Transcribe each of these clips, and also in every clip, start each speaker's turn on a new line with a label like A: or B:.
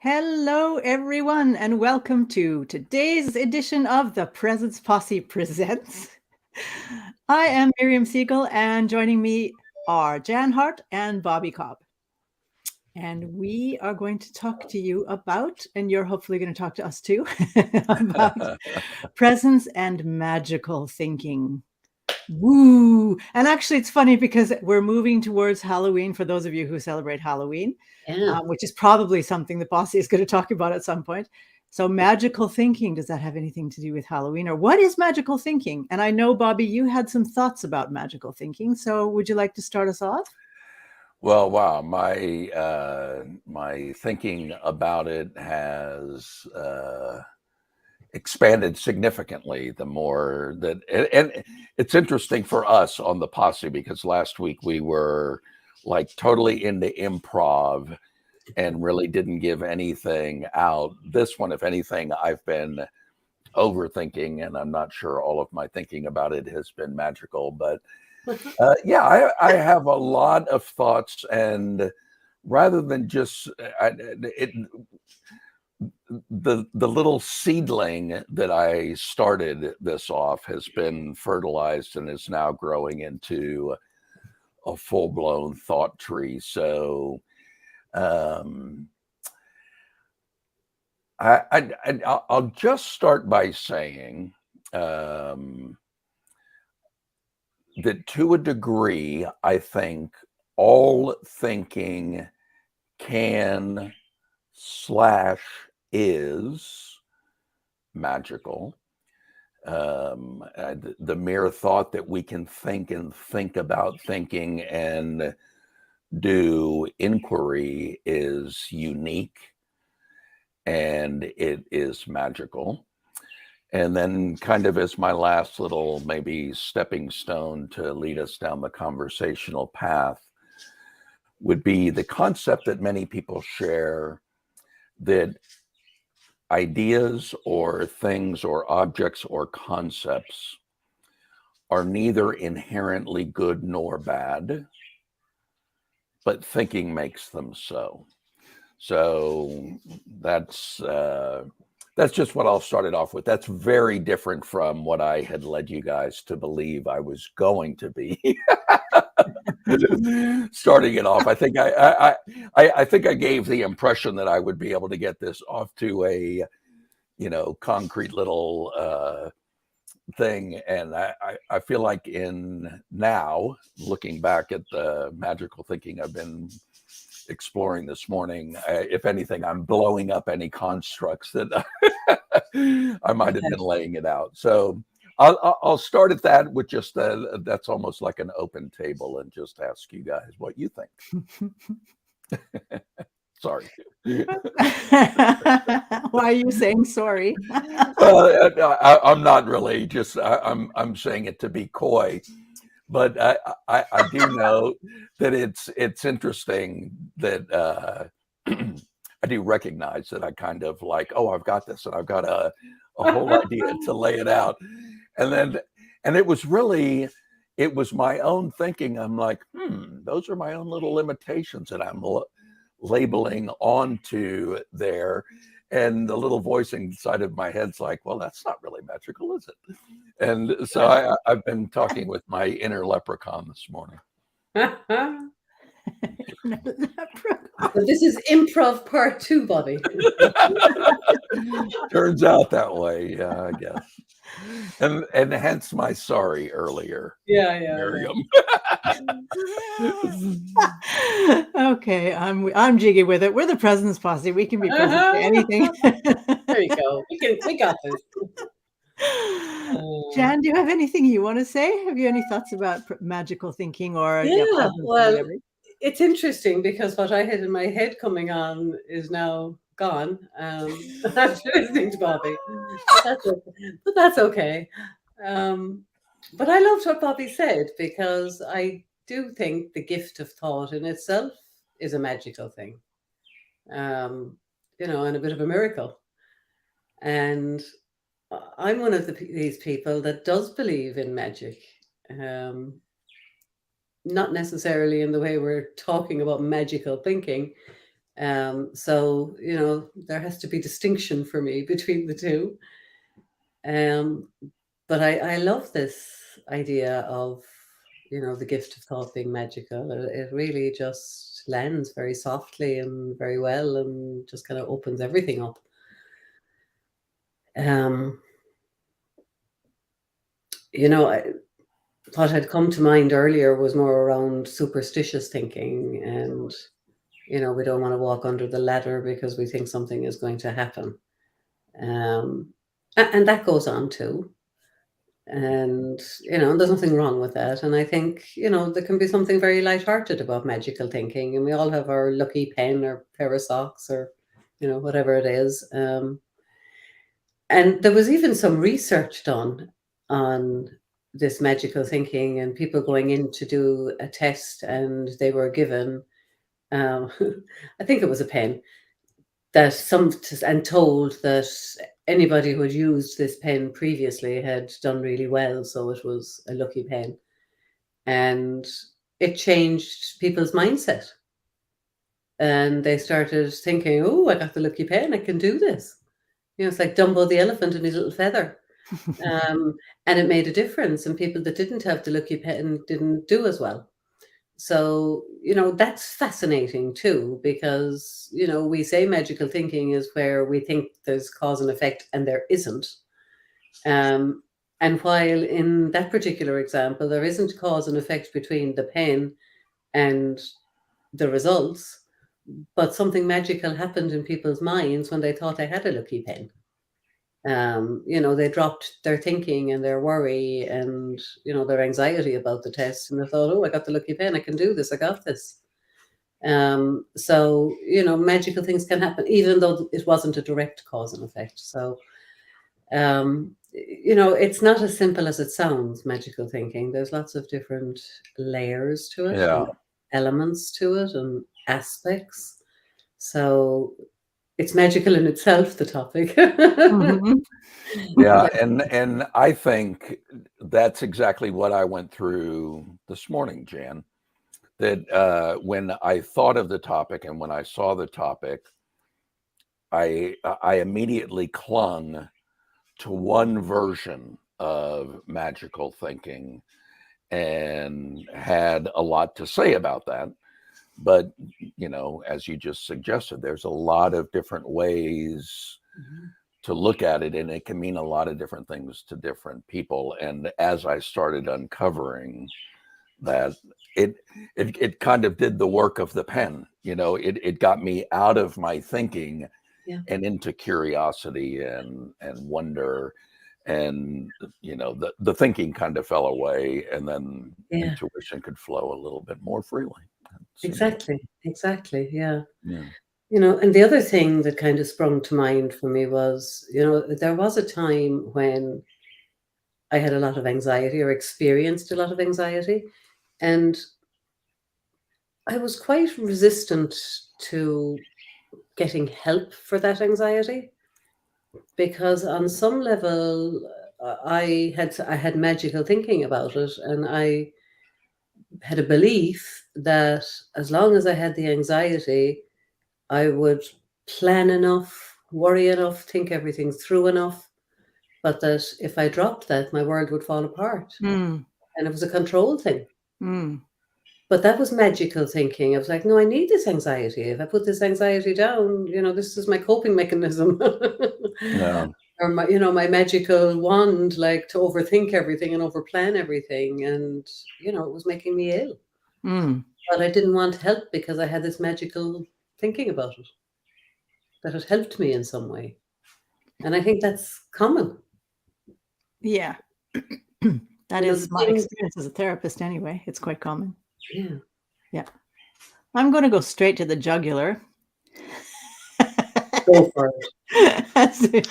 A: Hello, everyone, and welcome to today's edition of the Presence Posse Presents. I am Miriam Siegel, and joining me are Jan Hart and Bobby Cobb. And we are going to talk to you about, and you're hopefully going to talk to us too, about presence and magical thinking. Woo! And actually, it's funny because we're moving towards Halloween for those of you who celebrate Halloween. Which is probably something the Posse is going to talk about at some point. So magical thinking, does that have anything to do with Halloween, or what is magical thinking? And I know, Bobby, you had some thoughts about magical thinking. So would you like to start us off?
B: Well, wow, my thinking about it has expanded significantly the more that, and it's interesting for us on the Posse because last week we were like totally into improv and really didn't give anything out. This one, if anything, I've been overthinking, and I'm not sure all of my thinking about it has been magical, but yeah, I have a lot of thoughts, and rather than just the little seedling that I started this off has been fertilized and is now growing into a full-blown thought tree. So I'll just start by saying that to a degree, I think all thinking can / is magical. The mere thought that we can think and think about thinking and do inquiry is unique, and it is magical. And then kind of as my last little maybe stepping stone to lead us down the conversational path would be the concept that many people share that ideas or things or objects or concepts are neither inherently good nor bad, but thinking makes them so. So that's just what I'll start it off with. That's very different from what I had led you guys to believe I was going to be. Starting it off, I think I think I gave the impression that I would be able to get this off to a, concrete little thing, and I feel like in now looking back at the magical thinking I've been exploring this morning, if anything, I'm blowing up any constructs that I might have been laying it out. So I'll start at that with just that's almost like an open table, and just ask you guys what you think. Sorry.
A: Why are you saying sorry?
B: I'm not really. Just I'm saying it to be coy. But I do know that it's interesting that I do recognize that I kind of like, oh, I've got this, and I've got a whole idea to lay it out, and it was my own thinking. I'm like, those are my own little limitations that I'm labeling onto there. And the little voice inside of my head's like, well, that's not really magical, is it? And so I've been talking with my inner leprechaun this morning.
C: So this is improv part 2, Bobby.
B: Turns out that way, yeah, I guess. And hence my sorry earlier.
C: Yeah.
B: Miriam.
A: Okay, I'm jiggy with it. We're the Presence Posse. We can be present to anything.
C: There you go. We got this.
A: Jan, do you have anything you want to say? Have you any thoughts about magical thinking or
C: well,
A: whatever?
C: It's interesting because what I had in my head coming on is now gone after listening to Bobby. But that's okay. But I loved what Bobby said, because I do think the gift of thought in itself is a magical thing, and a bit of a miracle. And I'm one of these people that does believe in magic. Not necessarily in the way we're talking about magical thinking, So, there has to be distinction for me between the two. Um, but I love this idea of, the gift of thought being magical. It really just lands very softly and very well and just kind of opens everything up. Um, what had come to mind earlier was more around superstitious thinking, and we don't want to walk under the ladder because we think something is going to happen. And that goes on too. And, there's nothing wrong with that. And I think, there can be something very lighthearted about magical thinking. And we all have our lucky pen or pair of socks or, whatever it is. And there was even some research done on this magical thinking and people going in to do a test, and they were given, um, I think it was a pen, and told that anybody who had used this pen previously had done really well, so it was a lucky pen. And it changed people's mindset. And they started thinking, oh, I got the lucky pen, I can do this. It's like Dumbo the elephant and his little feather. And it made a difference. And people that didn't have the lucky pen didn't do as well. So, that's fascinating too, because, we say magical thinking is where we think there's cause and effect and there isn't. And while in that particular example, there isn't cause and effect between the pen and the results, but something magical happened in people's minds when they thought they had a lucky pen. They dropped their thinking and their worry and, their anxiety about the test. And they thought, oh, I got the lucky pen. I can do this. I got this. So, magical things can happen, even though it wasn't a direct cause and effect. So, it's not as simple as it sounds, magical thinking. There's lots of different layers to it,
B: Yeah.
C: and elements to it, and aspects. So, it's magical in itself, the topic.
A: Mhm.
B: Yeah, and I think that's exactly what I went through this morning, Jan. That when I thought of the topic and when I saw the topic, I immediately clung to one version of magical thinking and had a lot to say about that. But, as you just suggested, there's a lot of different ways to look at it, and it can mean a lot of different things to different people. And as I started uncovering that, it kind of did the work of the pen. It got me out of my thinking and into curiosity and wonder. And the thinking kind of fell away, and then intuition could flow a little bit more freely.
C: Exactly. Yeah.
B: Yeah.
C: And the other thing that kind of sprung to mind for me was, there was a time when I had a lot of anxiety or experienced a lot of anxiety, and I was quite resistant to getting help for that anxiety, because on some level I had magical thinking about it, and I had a belief that as long as I had the anxiety, I would plan enough, worry enough, think everything through enough, but that if I dropped that, my world would fall apart.
A: Mm.
C: And it was a control thing.
A: Mm.
C: But that was magical thinking. I was like, no, I need this anxiety. If I put this anxiety down, this is my coping mechanism.
B: Yeah.
C: Or my magical wand, like to overthink everything and overplan everything. And, it was making me ill.
A: Mm.
C: But I didn't want help because I had this magical thinking about it, that it helped me in some way. And I think that's common.
A: Yeah. That is my experience as a therapist anyway. It's quite common.
C: Yeah.
A: Yeah. I'm going to go straight to the jugular.
C: Go for it.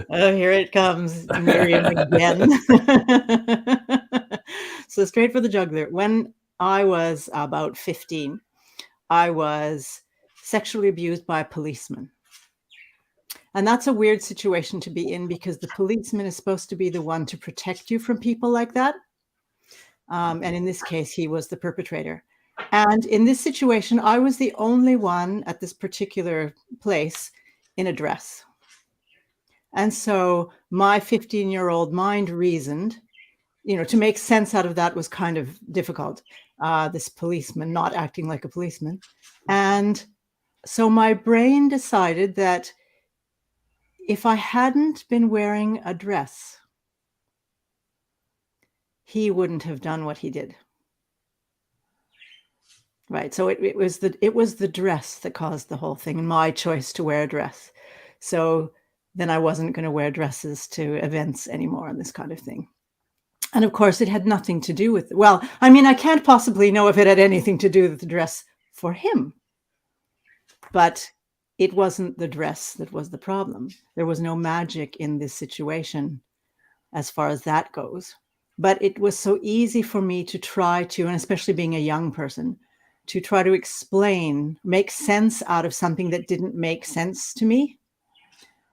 A: Oh, here it comes, Miriam again. So straight for the jugular. When I was about 15, I was sexually abused by a policeman. And that's a weird situation to be in, because the policeman is supposed to be the one to protect you from people like that. And in this case, he was the perpetrator. And in this situation, I was the only one at this particular place in a dress. And so my 15-year-old mind reasoned, to make sense out of that was kind of difficult. This policeman not acting like a policeman. And so my brain decided that if I hadn't been wearing a dress, he wouldn't have done what he did. Right. So it was the dress that caused the whole thing, and my choice to wear a dress. So then I wasn't going to wear dresses to events anymore and this kind of thing. And of course, it had nothing to do with, well, I mean, I can't possibly know if it had anything to do with the dress for him. But it wasn't the dress that was the problem. There was no magic in this situation as far as that goes. But it was so easy for me to try to, and especially being a young person, to try to explain, make sense out of something that didn't make sense to me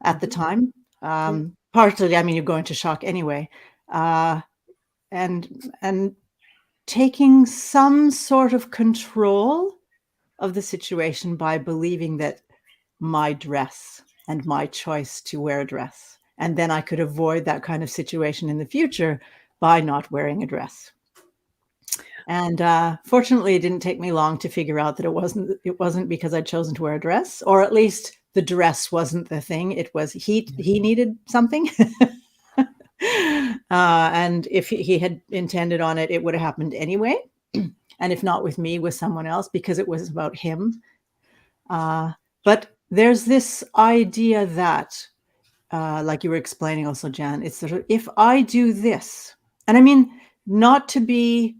A: at the time. Partly, I mean, you go into shock anyway. And taking some sort of control of the situation by believing that my dress and my choice to wear a dress, and then I could avoid that kind of situation in the future by not wearing a dress. And fortunately, it didn't take me long to figure out that it wasn't because I'd chosen to wear a dress, or at least the dress wasn't the thing. It was he needed something. And if he had intended on it, it would have happened anyway. And if not with me, with someone else, because it was about him. But there's this idea that, like you were explaining also, Jan, it's sort of, if I do this, and I mean, not to be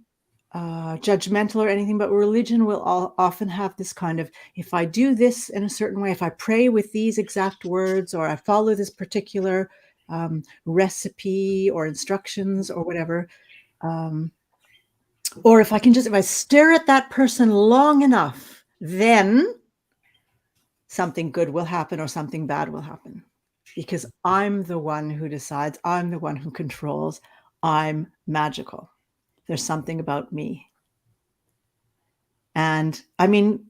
A: judgmental or anything, but religion will often have this kind of, if I do this in a certain way, if I pray with these exact words, or I follow this particular recipe or instructions or whatever, or if I stare at that person long enough, then something good will happen or something bad will happen, because I'm the one who decides, I'm the one who controls, I'm magical. There's something about me. And I mean,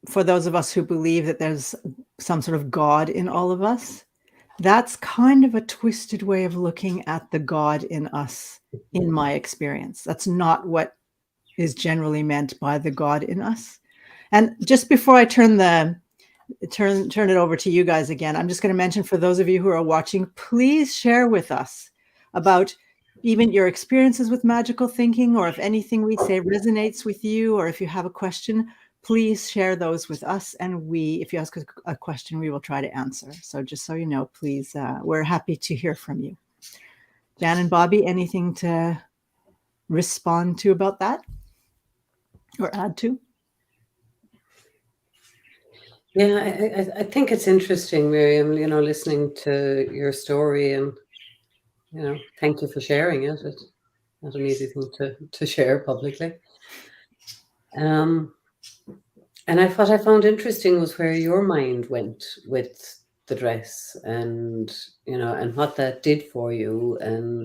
A: for those of us who believe that there's some sort of God in all of us, that's kind of a twisted way of looking at the God in us, in my experience. That's not what is generally meant by the God in us. And just before I turn it over to you guys again, I'm just going to mention, for those of you who are watching, please share with us about even your experiences with magical thinking, or if anything we say resonates with you, or if you have a question, please share those with us. And if you ask a question, we will try to answer. So just so you know, please, we're happy to hear from you. Jan and Bobby, anything to respond to about that or add to?
C: Yeah, I think it's interesting, Miriam, listening to your story, and, thank you for sharing it. It's not an easy thing to share publicly. And what I found interesting was where your mind went with the dress, and, and what that did for you, and,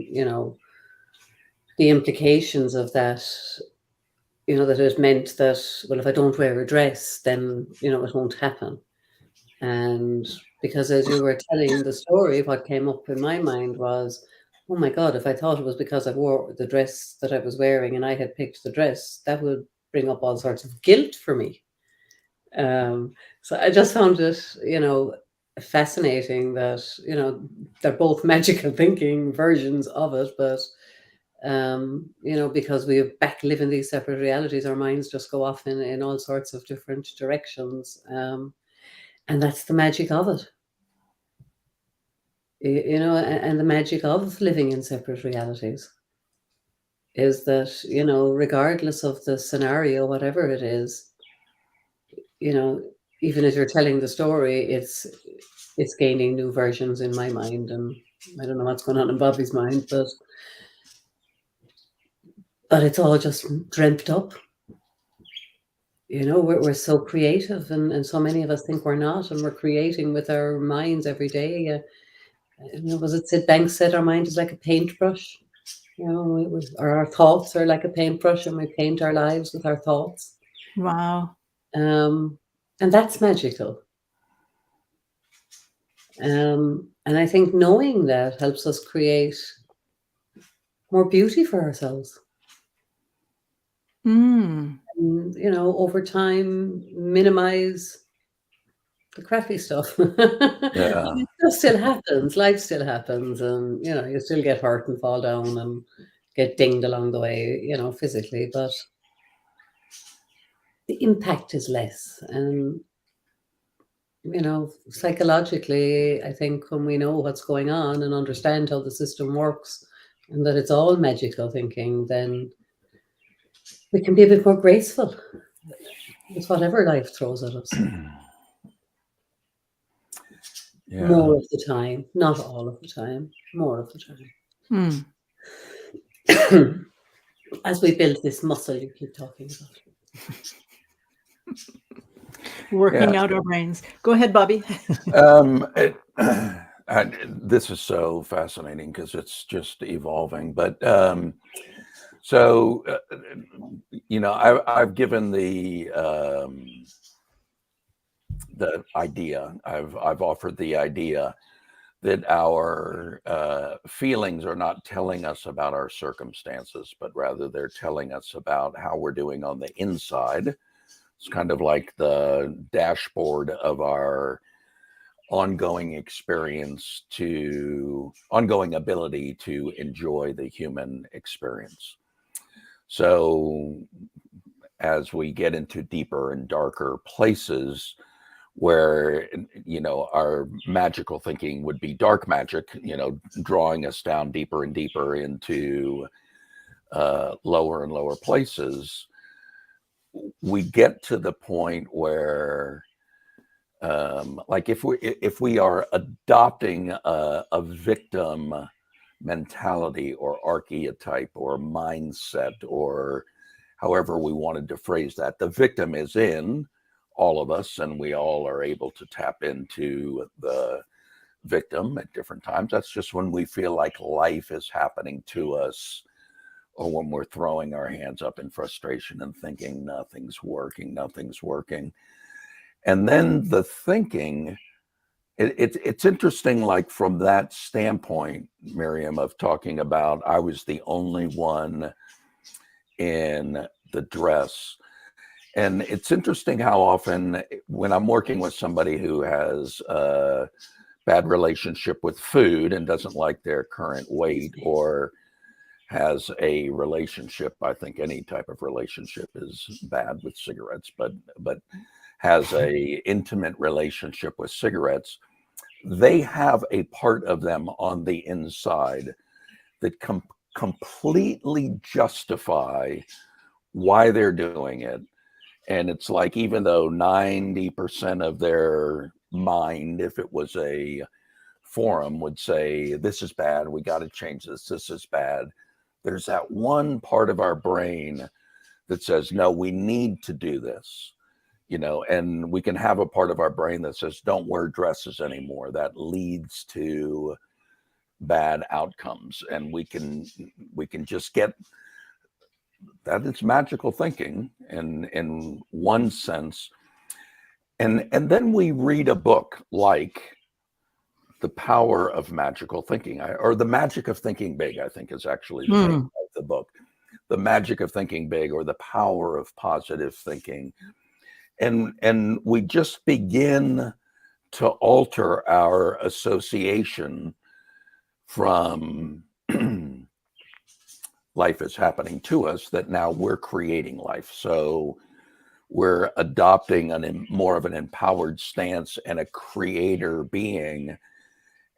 C: the implications of that, that it meant that, well, if I don't wear a dress, then, it won't happen. And because as you were telling the story, what came up in my mind was, oh my God, if I thought it was because I wore the dress that I was wearing and I had picked the dress, that would bring up all sorts of guilt for me. So I just found it, fascinating that, they're both magical thinking versions of it, but because we live in these separate realities, our minds just go off in all sorts of different directions. And that's the magic of it. And the magic of living in separate realities is that, regardless of the scenario, whatever it is, even as you're telling the story, it's gaining new versions in my mind. And I don't know what's going on in Bobby's mind, but it's all just dreamt up. We're so creative, and so many of us think we're not, and we're creating with our minds every day. Was it Sid Banks said our mind is like a paintbrush? Or our thoughts are like a paintbrush, and we paint our lives with our thoughts.
A: Wow.
C: And that's magical. And I think knowing that helps us create more beauty for ourselves.
A: Mm.
C: And, over time, minimize the crappy stuff.
B: Yeah.
C: Stuff still happens, life still happens, and you still get hurt and fall down and get dinged along the way, physically, but the impact is less. And psychologically, I think when we know what's going on and understand how the system works and that it's all magical thinking, then we can be a bit more graceful with whatever life throws at us.
B: Yeah.
C: More of the time, not all of the time, more of the time.
A: Mm.
C: As we build this muscle you keep talking about.
A: Working out our brains. Go ahead, Bobby.
B: This is so fascinating because it's just evolving. But so I've given the idea. I've offered the idea that our feelings are not telling us about our circumstances, but rather they're telling us about how we're doing on the inside. It's kind of like the dashboard of our ongoing experience to ongoing ability to enjoy the human experience. So as we get into deeper and darker places where our magical thinking would be dark magic, drawing us down deeper and deeper into lower and lower places, we get to the point where like if we are adopting a victim mentality or archetype or mindset, or however we wanted to phrase that, the victim is in all of us and we all are able to tap into the victim at different times. That's just when we feel like life is happening to us, or when we're throwing our hands up in frustration and thinking nothing's working. And then the thinking, it's interesting, like from that standpoint, Miriam, of talking about I was the only one in the dress. And it's interesting how often when I'm working with somebody who has a bad relationship with food and doesn't like their current weight, or has a relationship, I think any type of relationship is bad with cigarettes, but has a intimate relationship with cigarettes, they have a part of them on the inside that completely justify why they're doing it. And it's like, even though 90% of their mind, if it was a forum, would say, this is bad, we got to change this is bad, there's that one part of our brain that says, no, we need to do this. And we can have a part of our brain that says, don't wear dresses anymore. That leads to bad outcomes. And we can just get that. It's magical thinking in one sense. And then we read a book like The Power of Magical Thinking, or The Magic of Thinking Big, I think is actually the name of the book. The Magic of Thinking Big, or The Power of Positive Thinking. And we just begin to alter our association from life is happening to us, that now we're creating life. So we're adopting more of an empowered stance and a creator being.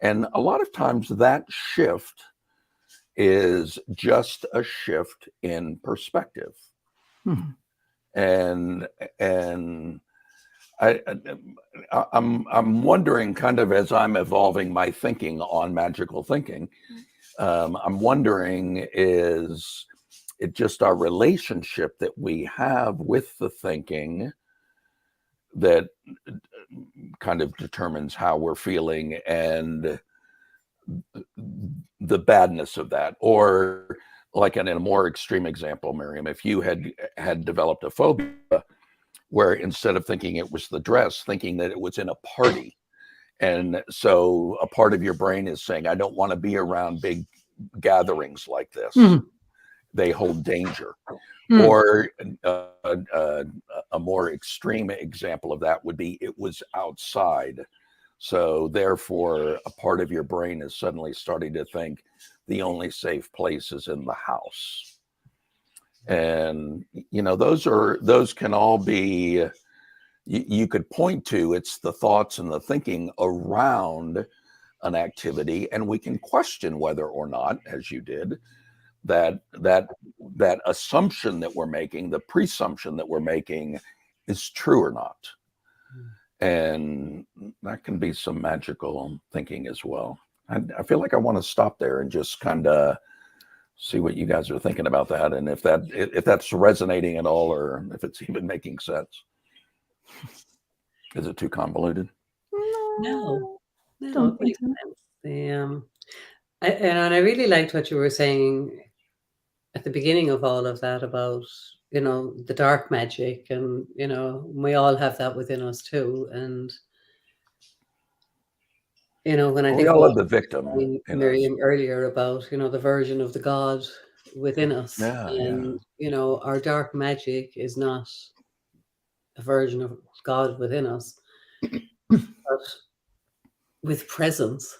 B: And a lot of times that shift is just a shift in perspective. Mm-hmm. And I'm wondering, kind of as I'm evolving my thinking on magical thinking, I'm wondering, is it just our relationship that we have with the thinking that kind of determines how we're feeling and the badness of that? Or like in a more extreme example, Miriam, if you had developed a phobia where instead of thinking it was the dress, thinking that it was in a party. And so a part of your brain is saying, I don't want to be around big gatherings like this.
A: Mm.
B: They hold danger.
A: Mm.
B: Or a more extreme example of that would be it was outside. So therefore, a part of your brain is suddenly starting to think the only safe place is in the house. And, you know, those can all be, you could point to, it's the thoughts and the thinking around an activity, and we can question whether or not, as you did, that assumption that we're making, the presumption that we're making, is true or not. And that can be some magical thinking as well. I feel like I want to stop there and just kind of see what you guys are thinking about that, and if that's resonating at all, or if it's even making sense. Is it too convoluted?
C: No,
A: Don't
C: it
A: think
C: makes
A: so.
C: sense. And I really liked what you were saying at the beginning of all of that about, you know, the dark magic, and, you know, we all have that within us too. And, you know, when I
B: Well, we
C: think
B: all
C: about
B: have the victim in us.
C: Miriam earlier about, you know, the version of the God within us,
B: Yeah,
C: and, you know, our dark magic is not a version of God within us, but with presence.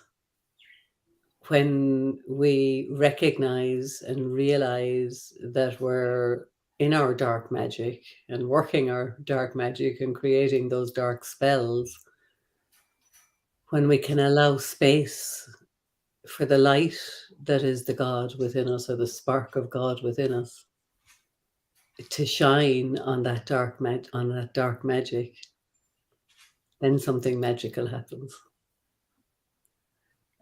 C: When we recognize and realize that we're in our dark magic and working our dark magic and creating those dark spells, when we can allow space for the light that is the God within us, or the spark of God within us, to shine on that dark magic, then something magical happens.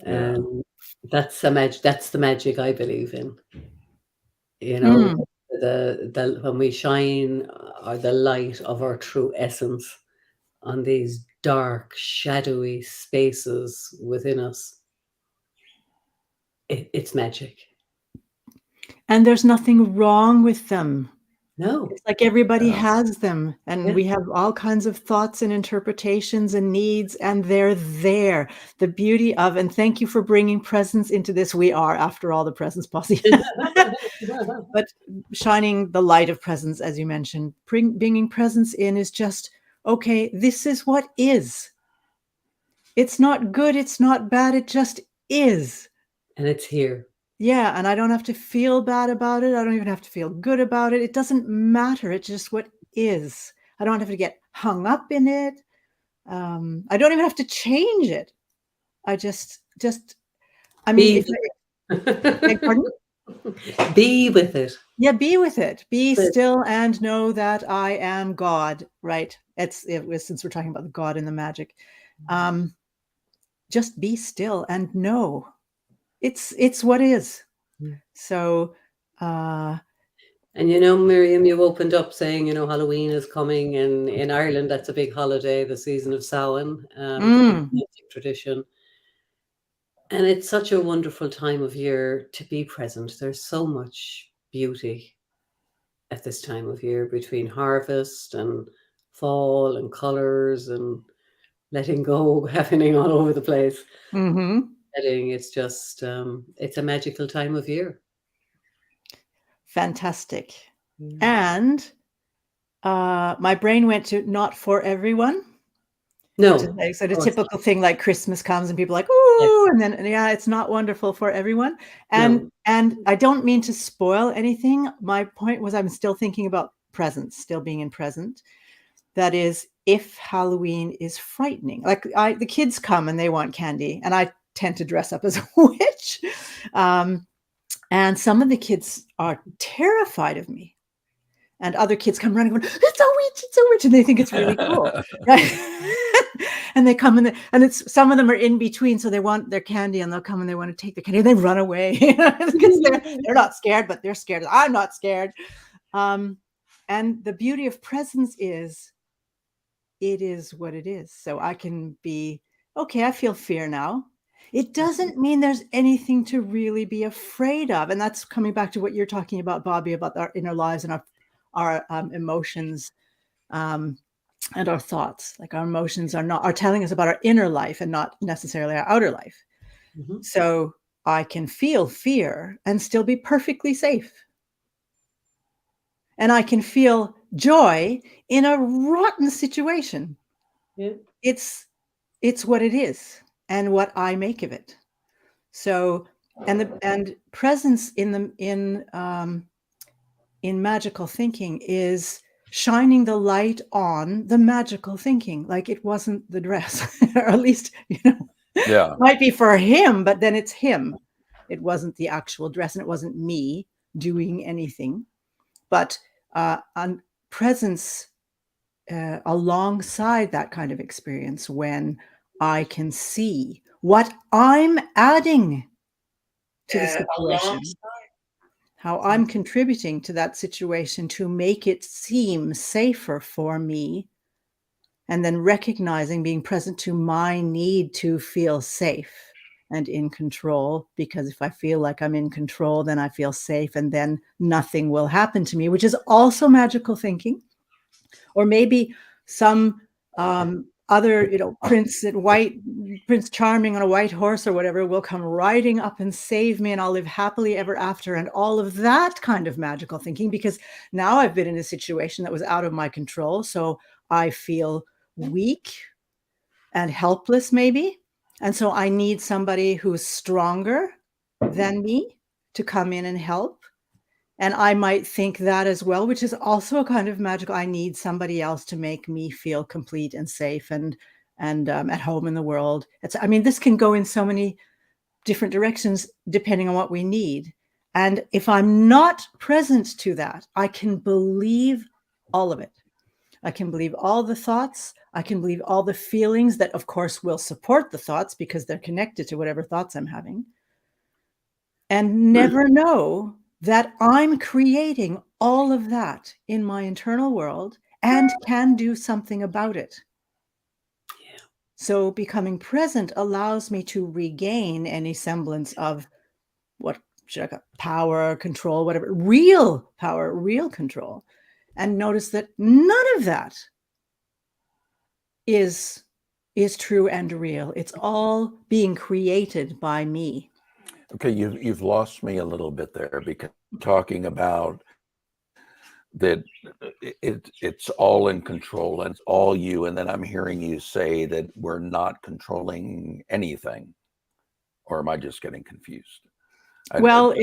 B: yeah,
C: And that's the magic I believe in. You know,
A: Mm.
C: the when we shine the light of our true essence on these dark, shadowy spaces within us, it's magic.
A: And there's nothing wrong with them.
C: No,
A: It's like everybody
B: yeah,
A: has them, and
C: yeah,
A: we have all kinds of thoughts and interpretations and needs, and they're there. The beauty of, and thank you for bringing presence into this. We are, after all, the presence posse. But shining the light of presence, as you mentioned, bringing presence in is just, okay, this is what is. It's not good, it's not bad, it just is.
C: and it's here.
A: Yeah, and I don't have to feel bad about it. I don't even have to feel good about it. It doesn't matter. It's just what is. I don't have to get hung up in it. I don't even have to change it. I just, I mean,
C: Be
A: if beg pardon?
C: be with it.
A: Yeah, be with it. Be
C: But
A: still and know that I am God. Right? It was, since we're talking about the God and the magic. Just be still and know it's what is. So,
C: And you know, Miriam, you opened up saying, you know, Halloween is coming, and in Ireland, that's a big holiday, the season of Samhain. It's a big Celtic tradition. And it's such a wonderful time of year to be present. There's so much beauty at this time of year, between harvest and fall and colors and letting go happening all over the place. It's just, it's a magical time of year.
A: fantastic.
C: Mm.
A: And my brain went to not for everyone,
C: No,
A: which is like sort
C: of
A: of
C: course
A: typical
C: not.
A: thing, like Christmas comes and people are like,
C: Yes,
A: ooh, and then yeah, it's not wonderful for everyone.
C: no.
A: And I don't mean to spoil anything. My point was I'm still thinking about presence, still being in present. That is, if Halloween is frightening, like the kids come and they want candy, and I tend to dress up as a witch. And some of the kids are terrified of me. And other kids come running, going, it's a witch, and they think it's really cool. Right? And they come and it's, some of them are in between, so they want their candy and they'll come and they want to take the candy and they run away because they're not scared, but they're scared. I'm not scared. And the beauty of presence is, it is what it is. So I can be, okay, I feel fear now. It doesn't mean there's anything to really be afraid of. And that's coming back to what you're talking about, Bobby, about our inner lives and our emotions and our thoughts. Like our emotions are telling us about our inner life and not necessarily our outer life.
C: Mhm.
A: So I can feel fear and still be perfectly safe. And I can feel joy in a rotten situation.
C: Yeah.
A: It's what it is and what I make of it. So, and presence in magical thinking is shining the light on the magical thinking, like it wasn't the dress, or at least,
B: Yeah.
A: might be for him, but then it's him. It wasn't the actual dress, and it wasn't me doing anything. But on presence alongside that kind of experience, when I can see what I'm adding to the situation, how I'm contributing to that situation to make it seem safer for me, and then recognizing, being present to my need to feel safe and in control, because if I feel like I'm in control, then I feel safe, and then nothing will happen to me, which is also magical thinking. Or maybe some other, Prince Charming on a white horse or whatever will come riding up and save me, and I'll live happily ever after, and all of that kind of magical thinking, because now I've been in a situation that was out of my control. So I feel weak and helpless, maybe. And so I need somebody who's stronger than me to come in and help. And I might think that as well, which is also a kind of magical. I need somebody else to make me feel complete and safe and at home in the world. This can go in so many different directions depending on what we need. And if I'm not present to that, I can believe all of it. I can believe all the thoughts. I can believe all the feelings that, of course, will support the thoughts because they're connected to whatever thoughts I'm having. And never know that I'm creating all of that in my internal world and can do something about it.
C: Yeah.
A: So becoming present allows me to regain any semblance of power, control, whatever, real power, real control, and notice that none of that is true and real. It's all being created by me.
B: Okay, you've lost me a little bit there, because talking about that it's all in control and it's all you, and then I'm hearing you say that we're not controlling anything, or am I just getting confused?
A: Well,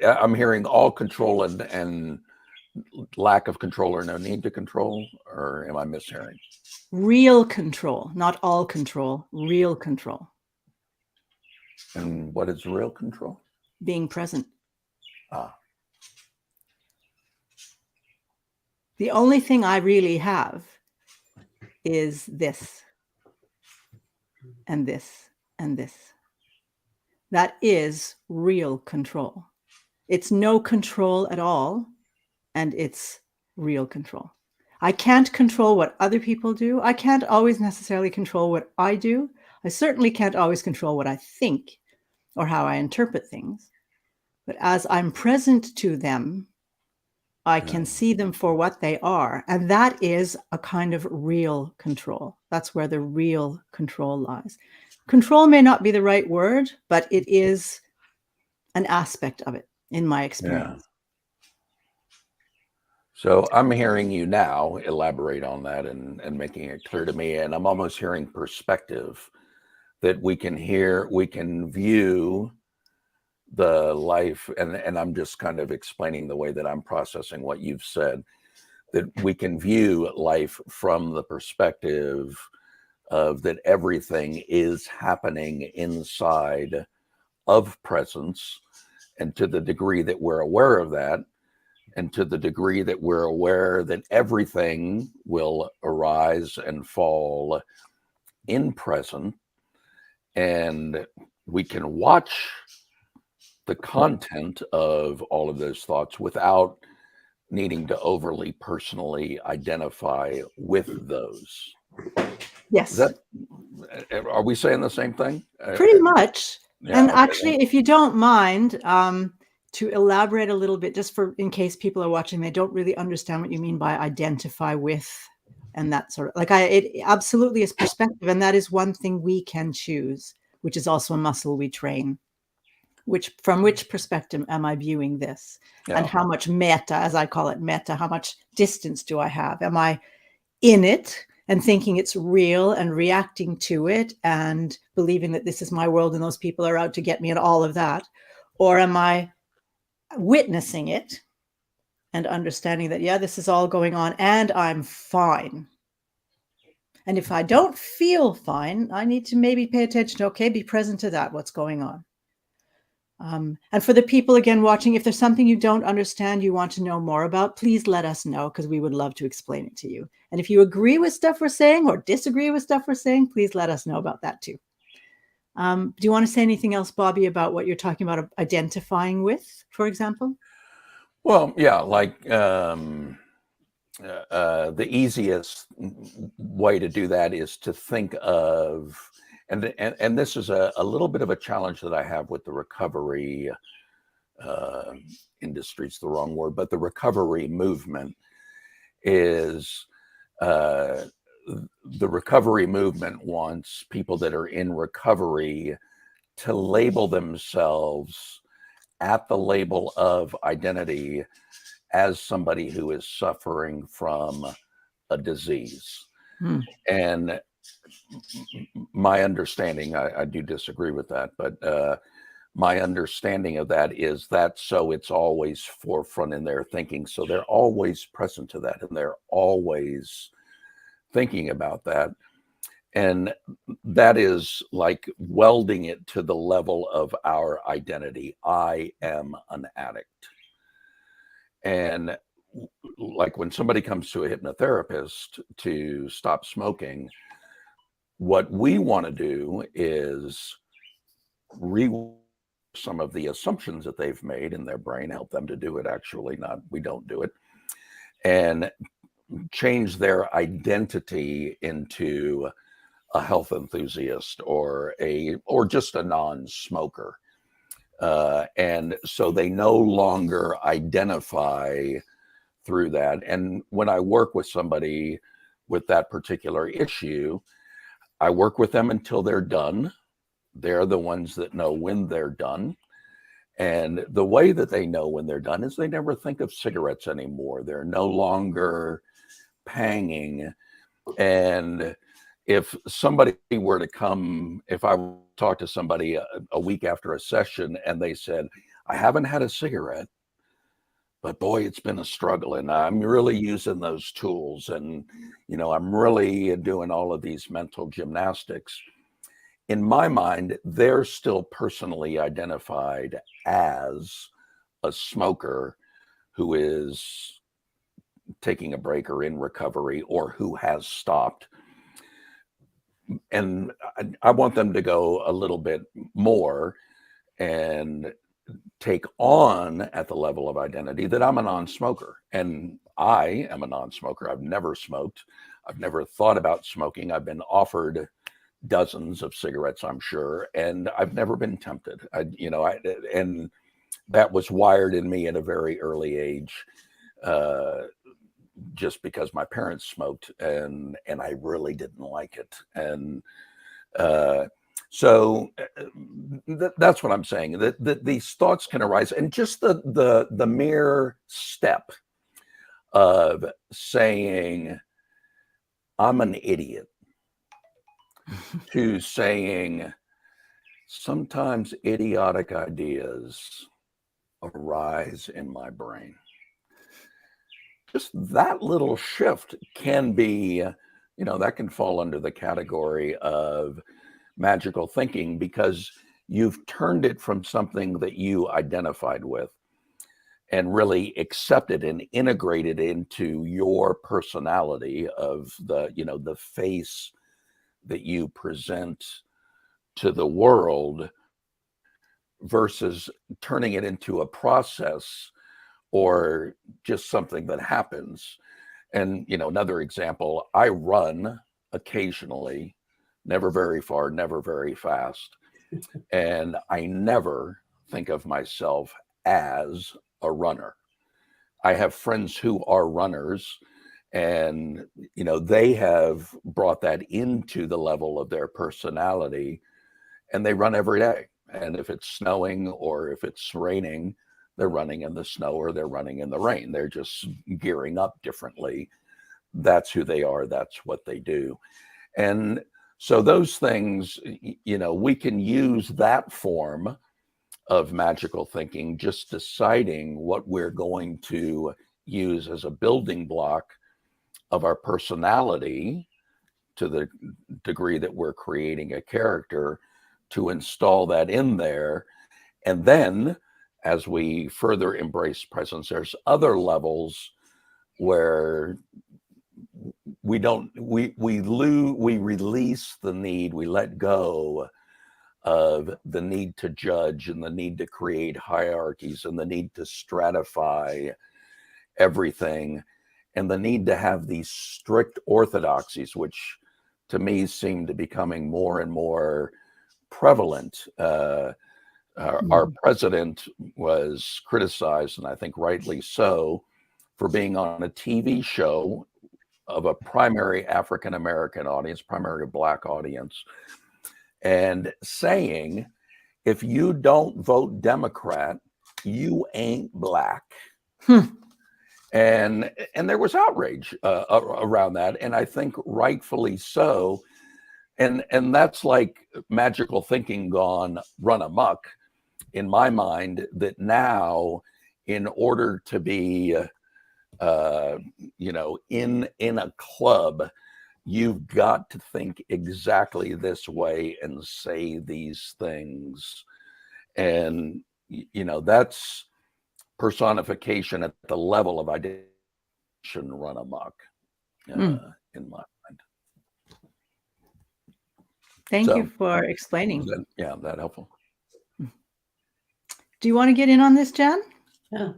B: I'm hearing all control and lack of control or no need to control, or am I mishearing?
A: real control, not all control, real control.
B: And what is real control?
A: Being present.
B: Ah.
A: The only thing I really have is this and this and this. That is real control. It's no control at all, and it's real control. I can't control what other people do. I can't always necessarily control what I do. I certainly can't always control what I think or how I interpret things. But as I'm present to them, I can see them for what they are. And that is a kind of real control. That's where the real control lies. Control may not be the right word, but it is an aspect of it in my experience.
B: Yeah. So I'm hearing you now elaborate on that and making it clear to me. And I'm almost hearing perspective, that we can view the life, and I'm just kind of explaining the way that I'm processing what you've said, that we can view life from the perspective of that everything is happening inside of presence. And to the degree that we're aware of that, and to the degree that we're aware that everything will arise and fall in present, and we can watch the content of all of those thoughts without needing to overly personally identify with those.
A: Yes.
B: Are we saying the same thing?
A: Pretty much.
B: Yeah,
A: And
B: okay.
A: actually, if you don't mind, to elaborate a little bit, just for in case people are watching, they don't really understand what you mean by identify with, and that sort of like it absolutely is perspective, and that is one thing we can choose, which is also a muscle we train. From which perspective am I viewing this, and how much meta, as I call it, meta, how much distance do I have? Am I in it and thinking it's real and reacting to it and believing that this is my world and those people are out to get me and all of that? Or am I witnessing it and understanding that, yeah, this is all going on and I'm fine? And if I don't feel fine, I need to maybe pay attention to, okay, be present to that, what's going on. And for the people, again, watching, if there's something you don't understand, you want to know more about, please let us know, because we would love to explain it to you. And if you agree with stuff we're saying or disagree with stuff we're saying, please let us know about that too. Do you want to say anything else, Bobby, about what you're talking about identifying with, for example?
B: Well, yeah, like the easiest way to do that is to think of, and this is a little bit of a challenge that I have with the recovery industry, is the wrong word, but the recovery movement is the recovery movement wants people that are in recovery to label themselves at the label of identity as somebody who is suffering from a disease. And my understanding, I do disagree with that, but my understanding of that is that so it's always forefront in their thinking. So they're always present to that, and they're always thinking about that. And that is like welding it to the level of our identity. I am an addict. And like when somebody comes to a hypnotherapist to stop smoking, what we want to do is some of the assumptions that they've made in their brain, help them to do it, actually, not we don't do it, and change their identity into a health enthusiast or just a non-smoker. And so they no longer identify through that. And when I work with somebody with that particular issue, I work with them until they're done. They're the ones that know when they're done. And the way that they know when they're done is they never think of cigarettes anymore. They're no longer panging. And if somebody were to come, if I talked to somebody a week after a session and they said, I haven't had a cigarette, but boy, it's been a struggle, and I'm really using those tools, and I'm really doing all of these mental gymnastics. In my mind, they're still personally identified as a smoker who is taking a break or in recovery or who has stopped. And I want them to go a little bit more and take on at the level of identity that I'm a non-smoker. And I am a non-smoker. I've never smoked. I've never thought about smoking. I've been offered dozens of cigarettes, I'm sure, and I've never been tempted. And that was wired in me at a very early age, just because my parents smoked, and I really didn't like it. And so that's what I'm saying. That these thoughts can arise, and just the mere step of saying I'm an idiot to saying sometimes idiotic ideas arise in my brain. Just that little shift can be, that can fall under the category of magical thinking, because you've turned it from something that you identified with and really accepted and integrated into your personality of the face that you present to the world, versus turning it into a process or just something that happens. And another example, I run occasionally, never very far, never very fast. And I never think of myself as a runner. I have friends who are runners, and they have brought that into the level of their personality, and they run every day. And if it's snowing or if it's raining, they're running in the snow or they're running in the rain. They're just gearing up differently. That's who they are. That's what they do. And so those things, we can use that form of magical thinking, just deciding what we're going to use as a building block of our personality to the degree that we're creating a character, to install that in there. And then as we further embrace presence, there's other levels where we release the need, we let go of the need to judge and the need to create hierarchies and the need to stratify everything and the need to have these strict orthodoxies, which to me seem to be becoming more and more prevalent. Our president was criticized, and I think rightly so, for being on a TV show of a primary African-American audience, primary Black audience, and saying, if you don't vote Democrat, you ain't Black. And there was outrage around that, and I think rightfully so. And that's like magical thinking gone run amok in my mind, that now in order to be in a club, you've got to think exactly this way and say these things. And that's personification at the level of identity run amok in my mind.
A: Thank you for explaining.
B: That helpful.
A: Do you want to get in on this, Jan?
C: Yeah.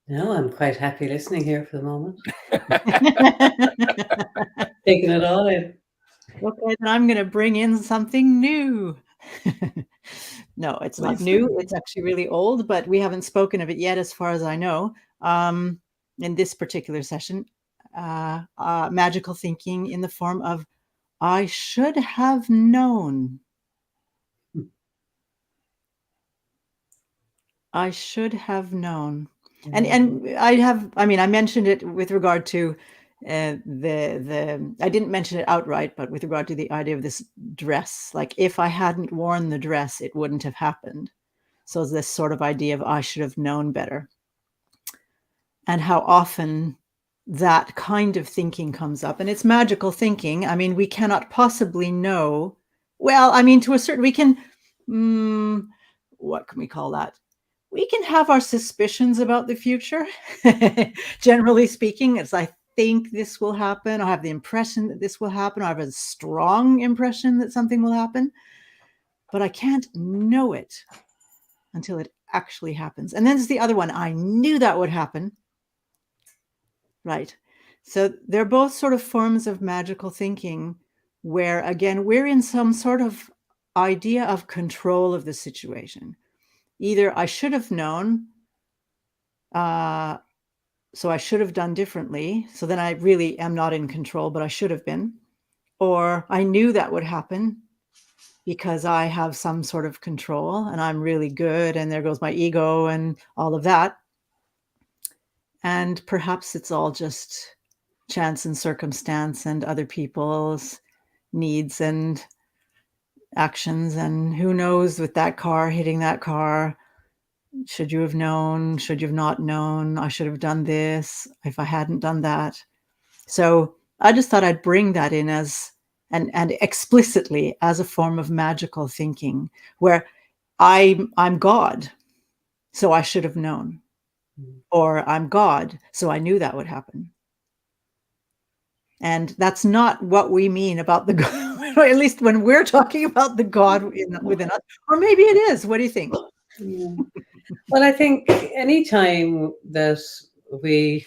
C: No, I'm quite happy listening here for the moment. Taking it all in.
A: Okay, then I'm going to bring in something new. No, it's not new. It's actually really old, but we haven't spoken of it yet, as far as I know, in this particular session. Magical thinking in the form of, I should have known. I should have known. And I mentioned it with regard to I didn't mention it outright, but with regard to the idea of this dress, like if I hadn't worn the dress, it wouldn't have happened. So this sort of idea of I should have known better. And how often that kind of thinking comes up, and it's magical thinking. I mean, we cannot possibly know. Well, I mean, to a certain, we can, what can we call that? We can have our suspicions about the future. Generally speaking, it's I think this will happen. I have the impression that this will happen. I have a strong impression that something will happen, but I can't know it until it actually happens. And then there's the other one. I knew that would happen. Right. So they're both sort of forms of magical thinking where, again, we're in some sort of idea of control of the situation. Either I should have known, so I should have done differently. So then I really am not in control, but I should have been. Or I knew that would happen because I have some sort of control and I'm really good. And there goes my ego and all of that. And perhaps it's all just chance and circumstance and other people's needs and actions. And who knows with that car hitting that car, should you have known? Should you have not known? I should have done this if I hadn't done that. So I just thought I'd bring that in as and explicitly as a form of magical thinking where I'm God, so I should have known. Or I'm God, so I knew that would happen. And that's not what we mean about the God, at least when we're talking about the God within us. Or maybe it is. What do you think?
C: Yeah. Well, I think anytime that we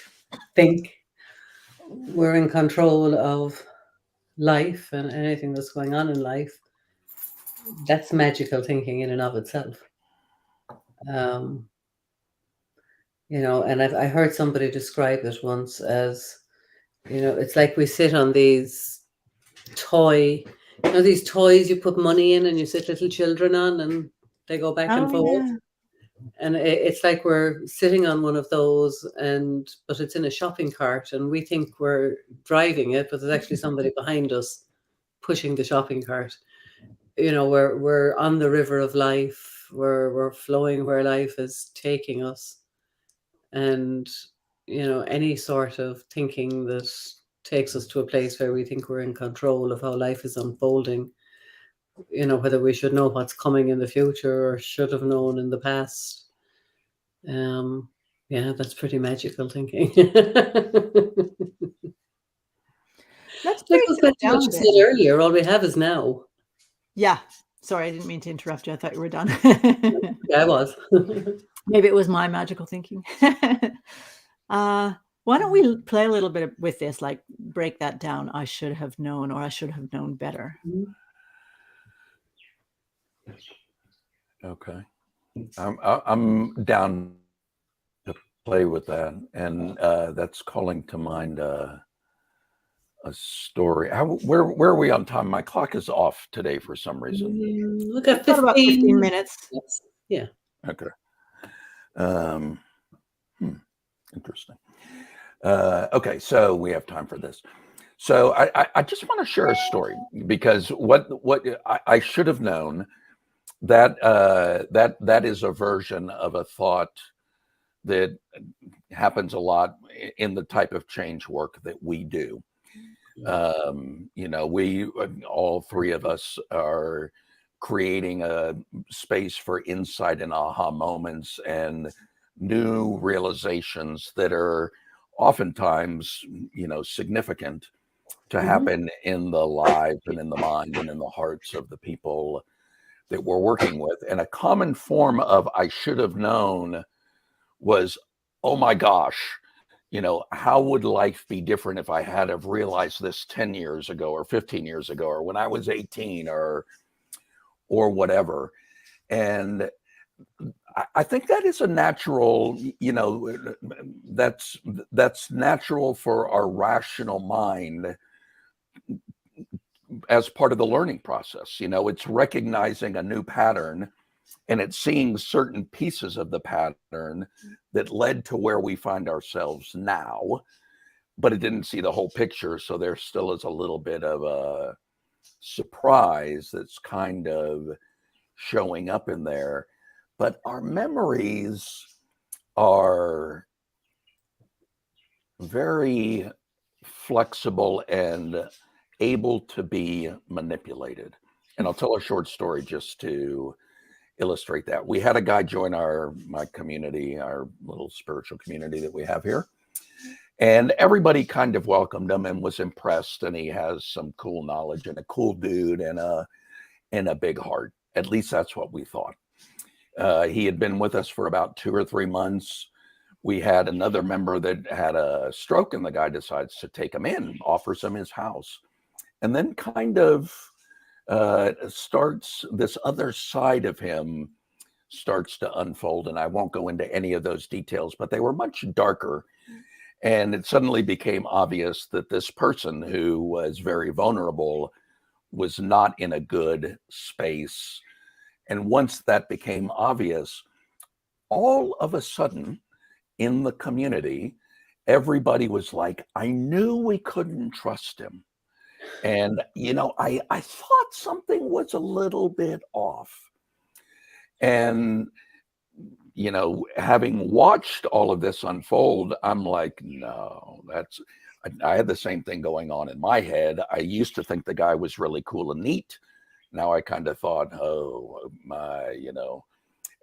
C: think we're in control of life and anything that's going on in life, that's magical thinking in and of itself. Um, and I heard somebody describe it once as, it's like we sit on these toy, these toys you put money in and you sit little children on and they go back and
A: Oh,
C: forth.
A: yeah.
C: And it's like we're sitting on one of those, but it's in a shopping cart, and we think we're driving it, but there's actually somebody behind us pushing the shopping cart. We're on the river of life. We're flowing where life is taking us, and any sort of thinking that takes us to a place where we think we're in control of how life is unfolding. Whether we should know what's coming in the future or should have known in the past. Yeah, that's pretty magical thinking.
A: Let's
C: That
A: break
C: goes
A: this
C: back to what
A: down
C: you said
A: then.
C: earlier. All we have is now.
A: Yeah. Sorry, I didn't mean to interrupt you. I thought you were done.
C: Yeah, I was.
A: Maybe it was my magical thinking. Why don't we play a little bit with this, like break that down? I should have known, or I should have known better.
B: Okay. I'm down to play with that, and that's calling to mind a story. Where are we on time? My clock is off today for some reason.
C: Look at
A: Got about 15 minutes.
C: Yeah.
B: Okay. Interesting. Okay, so we have time for this. So I just want to share a story, because what I should have known, that that is a version of a thought that happens a lot in the type of change work that we do. We all three of us are creating a space for insight and aha moments and new realizations that are oftentimes, significant to happen in the lives and in the mind and in the hearts of the people that we're working with. And a common form of I should have known was, oh my gosh, how would life be different if I had have realized this 10 years ago or 15 years ago, or when I was 18 or whatever. And I think that is a natural, that's natural for our rational mind as part of the learning process. It's recognizing a new pattern, and it's seeing certain pieces of the pattern that led to where we find ourselves now, but it didn't see the whole picture. So there still is a little bit of a surprise that's kind of showing up in there. But our memories are very flexible and able to be manipulated. And I'll tell a short story just to illustrate that. We had a guy join my community, our little spiritual community that we have here. And everybody kind of welcomed him and was impressed. And he has some cool knowledge and a cool dude and a big heart. At least that's what we thought. He had been with us for about 2 or 3 months. We had another member that had a stroke, and the guy decides to take him in, offers him his house, and then kind of starts this other side of him starts to unfold. And I won't go into any of those details, but they were much darker. And it suddenly became obvious that this person who was very vulnerable was not in a good space. And once that became obvious, all of a sudden in the community, everybody was like, I knew we couldn't trust him. And, I thought something was a little bit off. And, having watched all of this unfold, I'm like, no, I had the same thing going on in my head. I used to think the guy was really cool and neat. Now I kind of thought, oh my,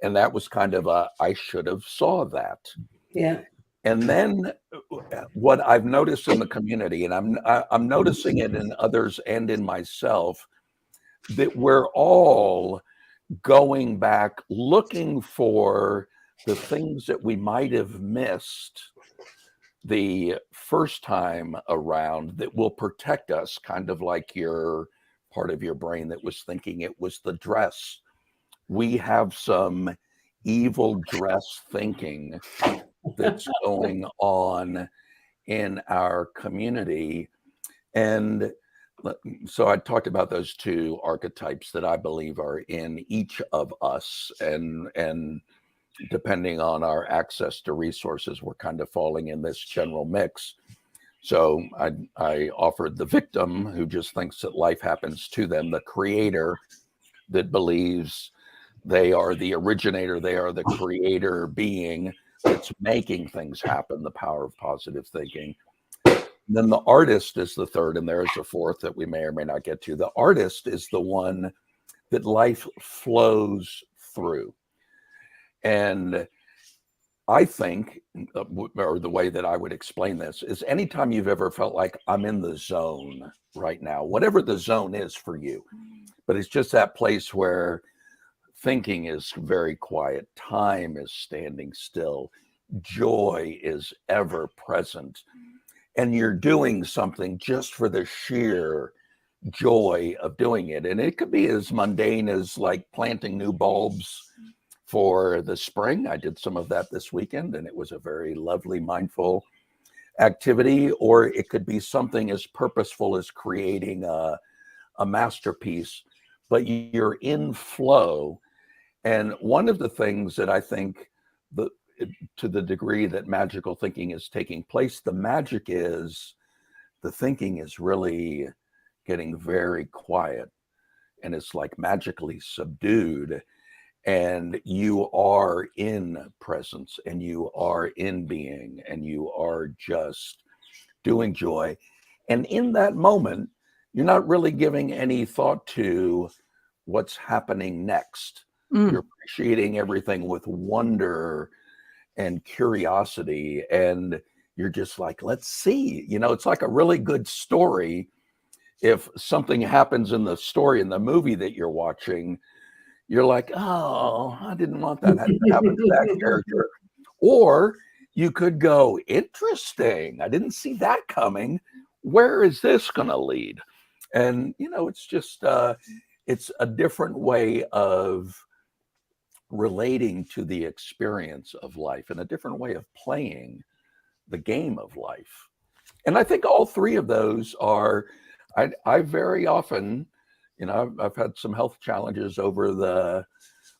B: and that was kind of I should have saw that.
C: Yeah.
B: And then what I've noticed in the community, and I'm noticing it in others and in myself, that we're all going back looking for the things that we might have missed the first time around that will protect us, kind of like your part of your brain that was thinking it was the dress. We have some evil dress thinking that's going on in our community. And so I talked about those two archetypes that I believe are in each of us, and depending on our access to resources, we're kind of falling in this general mix. So I offered the victim who just thinks that life happens to them, the creator that believes they are the originator, they are the creator being that's making things happen, the power of positive thinking. Then the artist is the third, and there's a fourth that we may or may not get to. The artist is the one that life flows through. And I think, or the way that I would explain this is anytime you've ever felt like I'm in the zone right now, whatever the zone is for you, but it's just that place where thinking is very quiet, time is standing still, joy is ever present, and you're doing something just for the sheer joy of doing it. And it could be as mundane as like planting new bulbs for the spring. I did some of that this weekend, and it was a very lovely, mindful activity. Or it could be something as purposeful as creating a masterpiece, but you're in flow. And one of the things that I think, to the degree that magical thinking is taking place, the magic is the thinking is really getting very quiet, and it's like magically subdued, and you are in presence, and you are in being, and you are just doing joy. And in that moment, you're not really giving any thought to what's happening next. You're appreciating everything with wonder and curiosity, and you're just like, let's see. It's like a really good story. If something happens in the story, in the movie that you're watching, you're like, oh, I didn't want that to happen to that character. Or you could go, interesting, I didn't see that coming. Where is this going to lead? And, it's just, it's a different way of relating to the experience of life and a different way of playing the game of life. And I think all three of those are, I very often, I've had some health challenges over the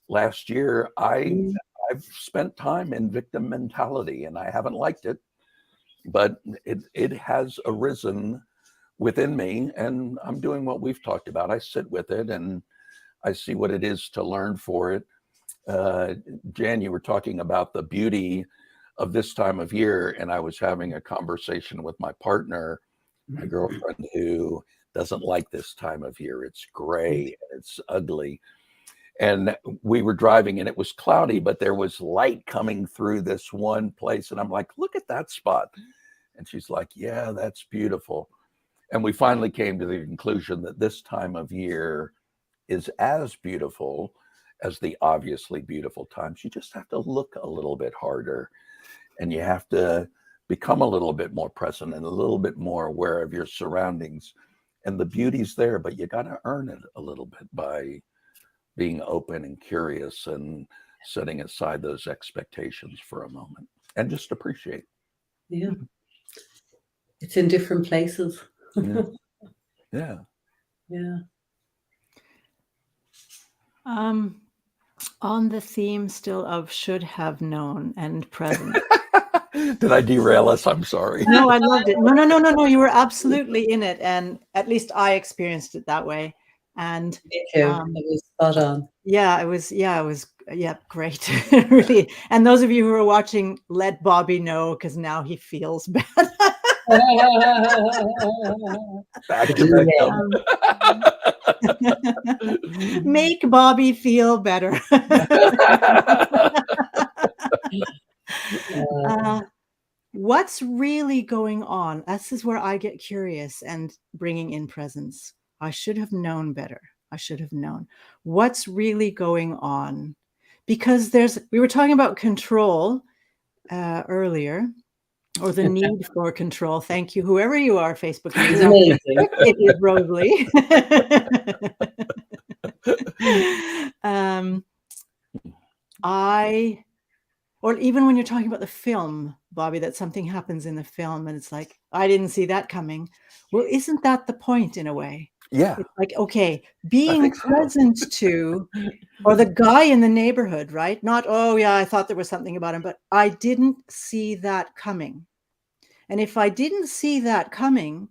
B: last year. I've spent time in victim mentality, and I haven't liked it, but it has arisen within me, and I'm doing what we've talked about. I sit with it and I see what it is to learn for it. Jan, you were talking about the beauty of this time of year, and I was having a conversation with my partner, my girlfriend, who doesn't like this time of year. It's gray and it's ugly. And we were driving and it was cloudy, but there was light coming through this one place. And I'm like, look at that spot. And she's like, yeah, that's beautiful. And we finally came to the conclusion that this time of year is as beautiful as the obviously beautiful times. You just have to look a little bit harder, and you have to become a little bit more present and a little bit more aware of your surroundings. And the beauty's there, but you got to earn it a little bit by being open and curious and setting aside those expectations for a moment and just appreciate.
C: Yeah. It's in different places.
B: Yeah. Yeah.
C: Yeah.
A: On the theme still of should have known and present.
B: Did I derail us? I'm sorry.
A: No, I loved it. No. You were absolutely in it. And at least I experienced it that way. And
C: me too. It was spot on.
A: Yeah, it was great. Really. And those of you who are watching, let Bobby know, because now he feels bad.
B: Back to
A: Make Bobby feel better. What's really going on? This is where I get curious and bringing in presence. I should have known better. I should have known. What's really going on? Because we were talking about control earlier. or the need for control. Thank you, whoever you are, Facebook
C: It's
A: user.
C: amazing.
A: It is Rosalie. Or even when you're talking about the film, Bobby, that something happens in the film and it's like, I didn't see that coming. Well, isn't that the point in a way?
B: Yeah,
A: It's like, okay,
B: I
A: being
B: think so.
A: present to, or the guy in the neighborhood, right? Not, oh yeah, I thought there was something about him, but I didn't see that coming. And if I didn't see that coming,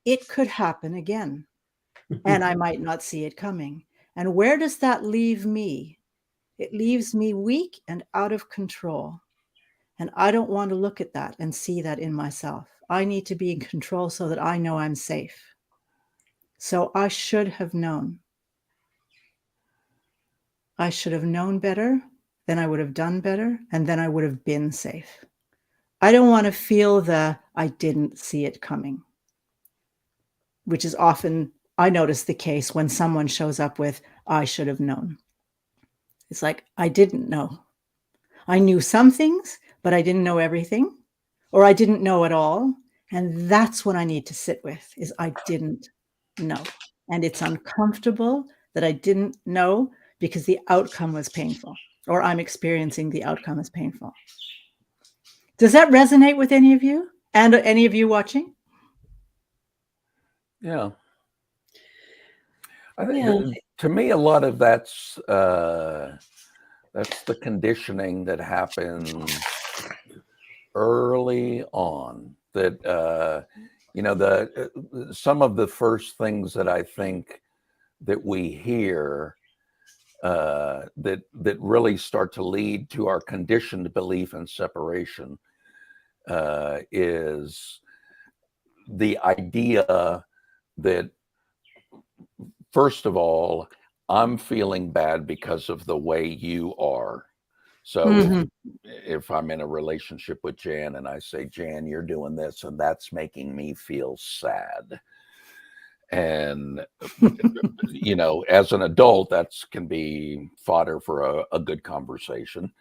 A: it could happen again. And I might not see it coming. And where does that leave me? It leaves me weak and out of control. And I don't want to look at that and see that in myself. I need to be in control so that I know I'm safe. So I should have known. I should have known better, then I would have done better, and then I would have been safe. I don't want to feel I didn't see it coming, which is often, I notice, the case when someone shows up with, I should have known. It's like, I didn't know. I knew some things, but I didn't know everything, or I didn't know at all. And that's what I need to sit with, is I didn't know. And it's uncomfortable that I didn't know because the outcome was painful, or I'm experiencing the outcome as painful. Does that resonate with any of you and any of you watching?
B: Yeah. I think to me, a lot of that's the conditioning that happens early on. That some of the first things that I think that we hear that really start to lead to our conditioned belief in separation is the idea that, first of all, I'm feeling bad because of the way you are. So if I'm in a relationship with Jan and I say, Jan, you're doing this and that's making me feel sad. And, as an adult, that can be fodder for a good conversation.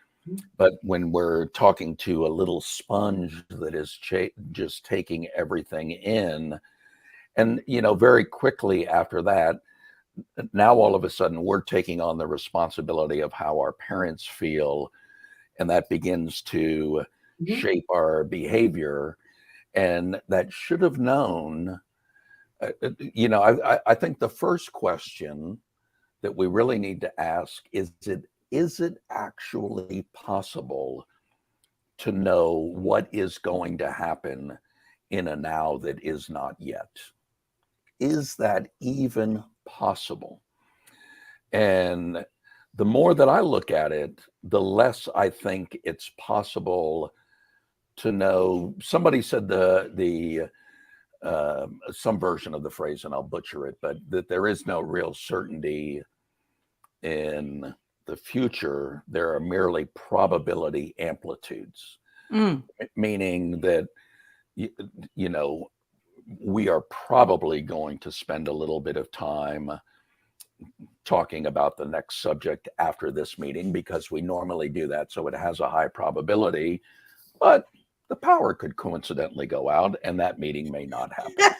B: But when we're talking to a little sponge that is just taking everything in, and, very quickly after that, now all of a sudden we're taking on the responsibility of how our parents feel, and that begins to shape our behavior. And that should have known, I think the first question that we really need to ask is it actually possible to know what is going to happen in a now that is not yet? Is that even possible? And the more that I look at it, the less I think it's possible to know. Somebody said some version of the phrase, and I'll butcher it, but that there is no real certainty in the future. There are merely probability amplitudes, meaning that, we are probably going to spend a little bit of time talking about the next subject after this meeting because we normally do that. So it has a high probability, but the power could coincidentally go out and that meeting may not happen.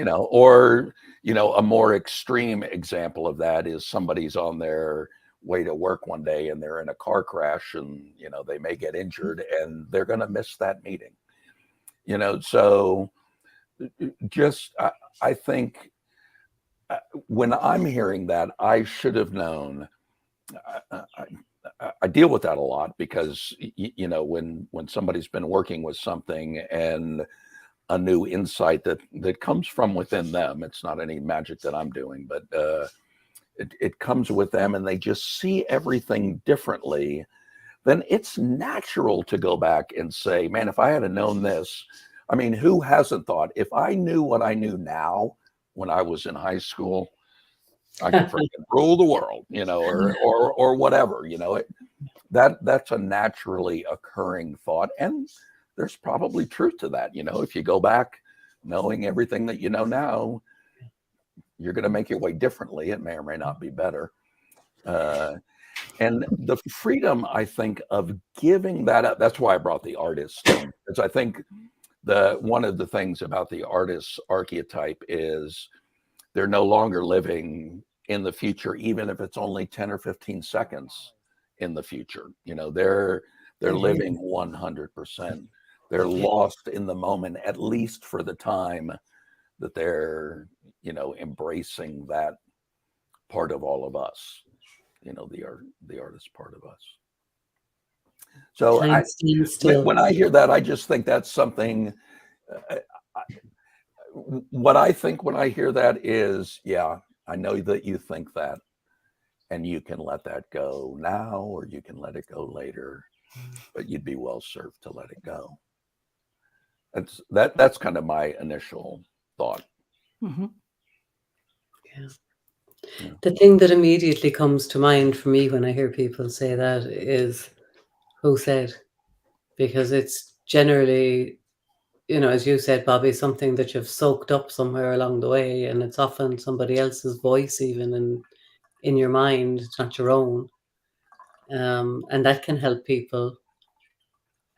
B: Or, a more extreme example of that is somebody's on their way to work one day and they're in a car crash and, they may get injured and they're going to miss that meeting. So just, I think when I'm hearing that, I should have known. I deal with that a lot because, when somebody's been working with something and a new insight that comes from within them, it's not any magic that I'm doing, but it comes with them and they just see everything differently, then it's natural to go back and say, man, if I had known this, I mean, who hasn't thought, if I knew what I knew now when I was in high school, I could freaking rule the world, or whatever, that's a naturally occurring thought. And there's probably truth to that. If you go back knowing everything that you know now, you're going to make your way differently. It may or may not be better. And the freedom, I think, of giving that up, that's why I brought the artist in. Because I think one of the things about the artist's archetype is they're no longer living in the future, even if it's only 10 or 15 seconds in the future. They're living 100%. They're lost in the moment, at least for the time that they're, embracing that part of all of us, the artist part of us. So when I hear that, I just think that's something. What I think when I hear that is, yeah, I know that you think that, and you can let that go now, or you can let it go later, but you'd be well served to let it go. That's kind of my initial thought.
C: Mm-hmm. Yeah. The thing that immediately comes to mind for me when I hear people say that is, who said? Because it's generally, as you said, Bobby, something that you've soaked up somewhere along the way, and it's often somebody else's voice even in your mind. It's not your own. And that can help people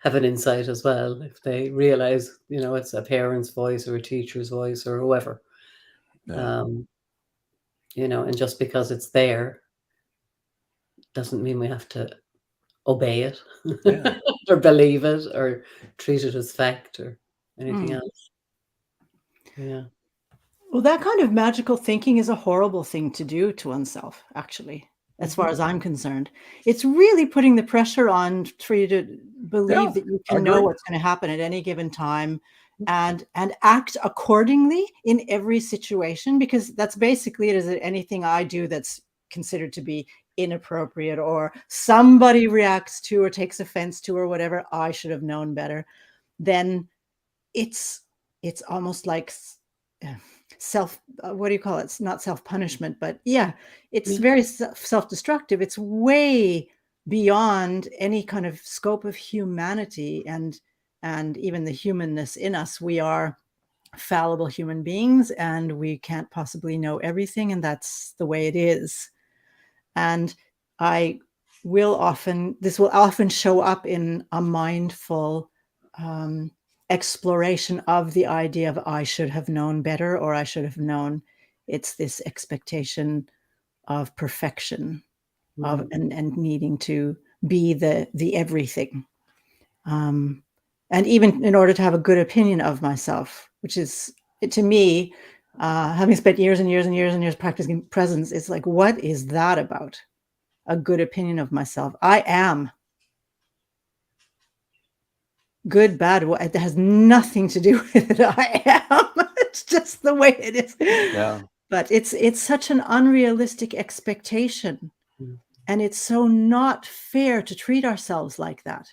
C: have an insight as well if they realize, it's a parent's voice or a teacher's voice or whoever. Yeah. And just because it's there doesn't mean we have to obey it or believe it or treat it as fact or anything else. Yeah.
A: Well, that kind of magical thinking is a horrible thing to do to oneself, actually, as far as I'm concerned. It's really putting the pressure on for you to believe that you can know what's going to happen at any given time and act accordingly in every situation, because that's basically it. Is it anything I do that's considered to be inappropriate or somebody reacts to or takes offense to or whatever, I should have known better, then it's almost like what do you call it? It's not self-punishment, but it's very self-destructive. It's way beyond any kind of scope of humanity and even the humanness in us. We are fallible human beings and we can't possibly know everything, and that's the way it is. And this will often show up in a mindful exploration of the idea of I should have known better, or I should have known. It's this expectation of perfection, and needing to be the everything, and even in order to have a good opinion of myself, which is, to me, having spent years and years and years and years practicing presence, it's like, what is that about? A good opinion of myself. I am. Good, bad, it has nothing to do with it. I am. It's just the way it is.
B: Yeah.
A: But it's such an unrealistic expectation. And it's so not fair to treat ourselves like that.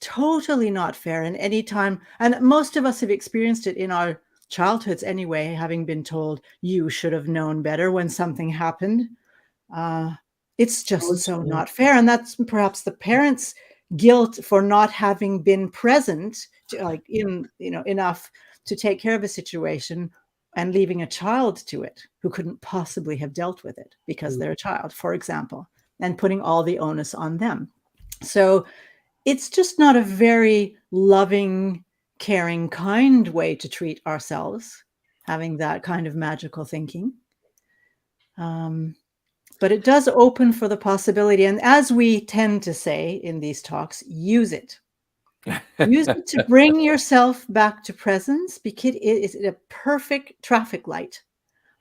A: Totally not fair. And anytime, and most of us have experienced it in our childhoods anyway, having been told you should have known better when something happened. It's just so not fair. And that's perhaps the parents' guilt for not having been present, enough to take care of a situation, and leaving a child to it who couldn't possibly have dealt with it because they're a child, for example, and putting all the onus on them. So it's just not a very loving, caring, kind way to treat ourselves, having that kind of magical thinking. But it does open for the possibility. And as we tend to say in these talks, use it. Use it to bring yourself back to presence, because it is a perfect traffic light.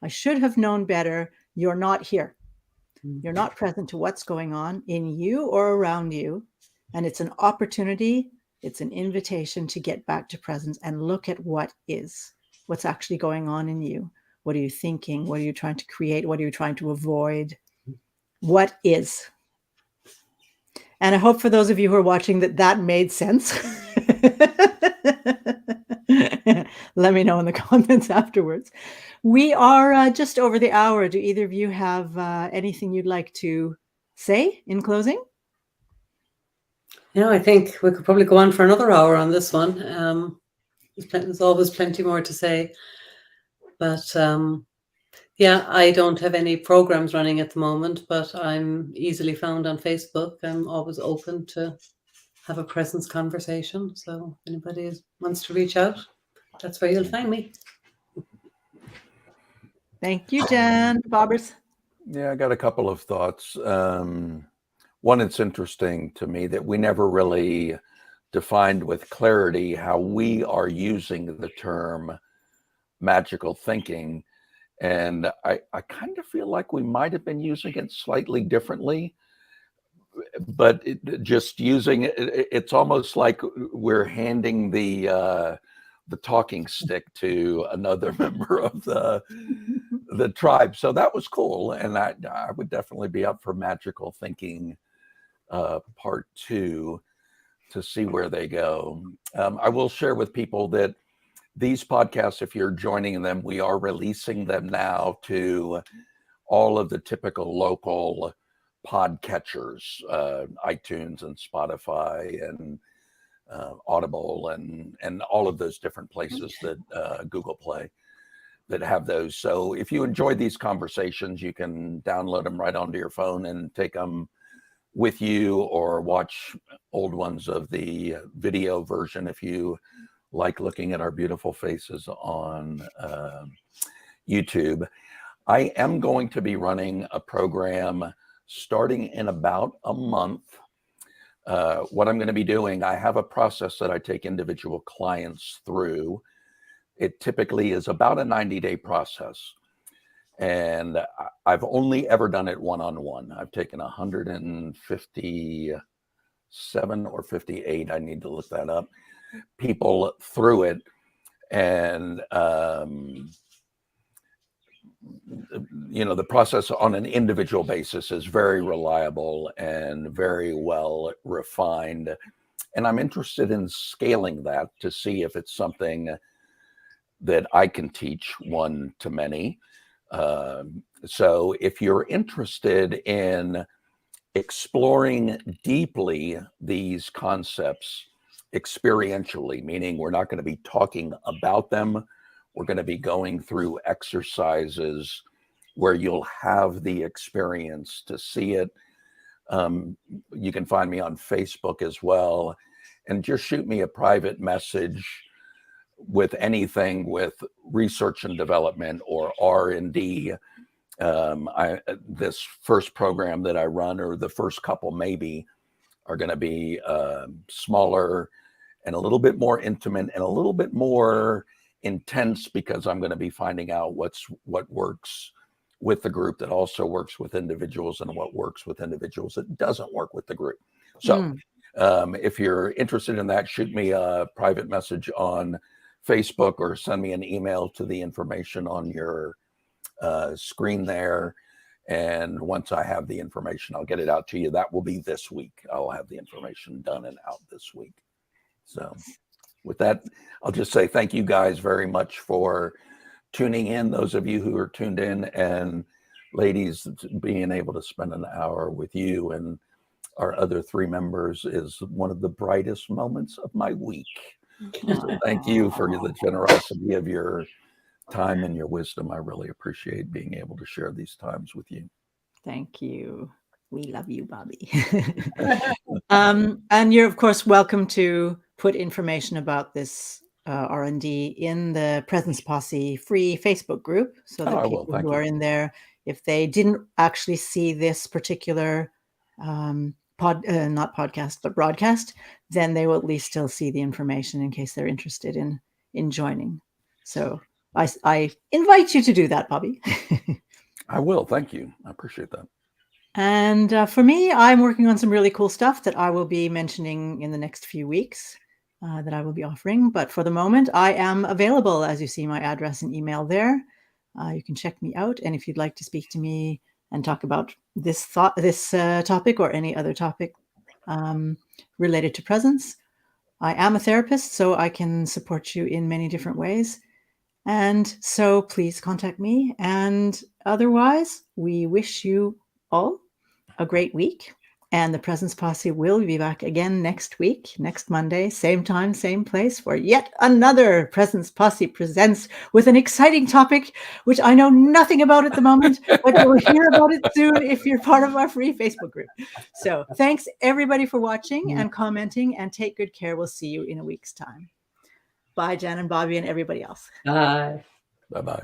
A: I should have known better. You're not here. You're not present to what's going on in you or around you. And it's an opportunity. It's an invitation to get back to presence and look at what's actually going on in you. What are you thinking? What are you trying to create? What are you trying to avoid? What is? And I hope for those of you who are watching that made sense. Let me know in the comments afterwards. We are just over the hour. Do either of you have anything you'd like to say in closing?
C: I think we could probably go on for another hour on this one. There's always plenty more to say. But I don't have any programs running at the moment, but I'm easily found on Facebook. I'm always open to have a presence conversation. So if anybody wants to reach out, that's where you'll find me.
A: Thank you, Jan. Bobbers?
B: Yeah, I got a couple of thoughts. One, it's interesting to me that we never really defined with clarity how we are using the term magical thinking. And I kind of feel like we might have been using it slightly differently, but just using it, it's almost like we're handing the talking stick to another member of the tribe. So that was cool, and I would definitely be up for magical thinking part 2 to see where they go. I will share with people that these podcasts, if you're joining them, we are releasing them now to all of the typical local podcatchers, iTunes and Spotify and Audible and all of those different places that Google Play that have those. So if you enjoyed these conversations, you can download them right onto your phone and take them with you, or watch old ones of the video version if you like looking at our beautiful faces on YouTube. I am going to be running a program starting in about a month. What I'm going to be doing, I have a process that I take individual clients through. It typically is about a 90-day process. And I've only ever done it one-on-one. I've taken 157 or 58, I need to look that up, people through it. And, the process on an individual basis is very reliable and very well refined. And I'm interested in scaling that to see if it's something that I can teach one to many. So if you're interested in exploring deeply these concepts experientially, meaning we're not going to be talking about them, we're going to be going through exercises where you'll have the experience to see it. You can find me on Facebook as well, and just shoot me a private message with anything with research and development or R&D. This first program that I run, or the first couple maybe, are going to be smaller and a little bit more intimate and a little bit more intense, because I'm going to be finding out what works with the group that also works with individuals, and what works with individuals that doesn't work with the group. So if you're interested in that, shoot me a private message on Facebook or send me an email to the information on your screen there. And once I have the information, I'll get it out to you. That will be this week. I'll have the information done and out this week. So with that, I'll just say thank you guys very much for tuning in. Those of you who are tuned in, and ladies, being able to spend an hour with you and our other 3 members is one of the brightest moments of my week. So thank you for the generosity of your time and your wisdom. I really appreciate being able to share these times with you.
A: Thank you. We love you, Bobby. And you're, of course, welcome to put information about this R&D in the Presence Posse free Facebook group, so that people who are in there, if they didn't actually see this particular not podcast, but broadcast, then they will at least still see the information in case they're interested in joining. So I invite you to do that, Bobby.
B: I will. Thank you. I appreciate that.
A: And for me, I'm working on some really cool stuff that I will be mentioning in the next few weeks that I will be offering. But for the moment, I am available, as you see my address and email there. You can check me out. And if you'd like to speak to me and talk about this topic or any other topic related to presence, I am a therapist, so I can support you in many different ways. And so please contact me. And otherwise, we wish you all a great week. And the Presence Posse will be back again next week, next Monday, same time, same place, for yet another Presence Posse Presents with an exciting topic, which I know nothing about at the moment, but you'll hear about it soon if you're part of our free Facebook group. So thanks everybody for watching and commenting, and take good care. We'll see you in a week's time. Bye, Jan and Bobby and everybody else.
C: Bye.
B: Bye-bye.